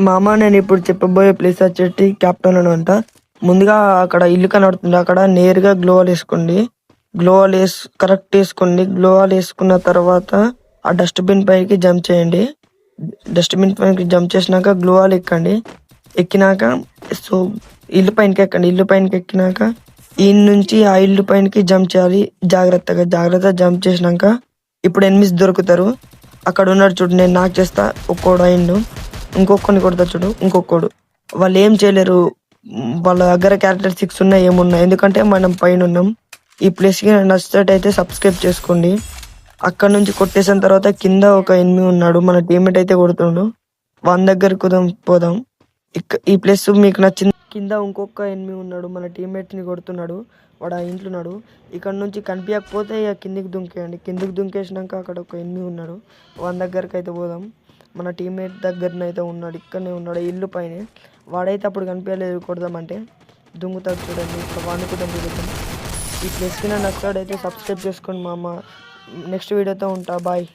మామ నేను ఇప్పుడు చెప్పబోయే ప్లేస్ వచ్చేసి క్యాప్టౌన్ అని అంట. ముందుగా అక్కడ ఇల్లు కనబడుతుంది, అక్కడ నేరుగా గ్లోవాల్ వేసుకోండి. గ్లోవాల్ కరెక్ట్ వేసుకోండి. గ్లోవాల్ వేసుకున్న తర్వాత ఆ డస్ట్బిన్ పైకి జంప్ చేయండి. డస్ట్బిన్ పైకి జంప్ చేసినాక గ్లోవాల్ ఎక్కండి. ఎక్కినాక సో ఇల్లు పైనకి ఎక్కండి. ఇల్లు పైనకి ఎక్కినాక ఈ నుంచి ఆ ఇల్లు పైనకి జంప్ చేయాలి. జాగ్రత్తగా జంప్ చేసినాక ఇప్పుడు ఎనిమిస్ దొరుకుతారు. అక్కడ ఉన్నాడు చూడు, నేను నాకు చేస్తా, ఒక్కోడు అయిండు. ఇంకొకరిని కొడతా చూడు, ఇంకొకడు. వాళ్ళు ఏం చేయలేరు, వాళ్ళ దగ్గర క్యారెక్టర్ 6 ఉన్నాయి ఏమున్నాయి, ఎందుకంటే మనం పైన ఉన్నాం. ఈ ప్లేస్కి నచ్చినట్టయితే సబ్స్క్రైబ్ చేసుకోండి. అక్కడ నుంచి కొట్టేసిన తర్వాత కింద ఒక ఎనిమి ఉన్నాడు, మన టీమ్మేట్ అయితే కొడుతుండు. వాని దగ్గరకు పోదాం. ఈ ప్లేస్ మీకు నచ్చింది. కింద ఇంకొక ఎనిమి ఉన్నాడు, మన టీమ్మేట్ని కొడుతున్నాడు, వాడు ఆ ఇంట్లో ఉన్నాడు. ఇక్కడ నుంచి కనిపించకపోతే ఇక కిందికి దుంకేయండి. కిందికి దుంకేసినాక అక్కడ ఒక ఎనిమి ఉన్నాడు, వాని దగ్గరకు అయితే పోదాం. మన టీమ్మేట్ దగ్గరనైతే ఉన్నాడు, ఇక్కడనే ఉన్నాడు ఇల్లు పైన. వాడైతే అప్పుడు కనిపించలేదు, కొడదామంటే దుంగుతాడు చూడండి. ఇక్కడ వాడిని కూడా దిగుతాం. ఈ ప్లేస్కి నచ్చినట్టయితే సబ్స్క్రైబ్ చేసుకోండి మామ. నెక్స్ట్ వీడియోతో ఉంటా, బాయ్.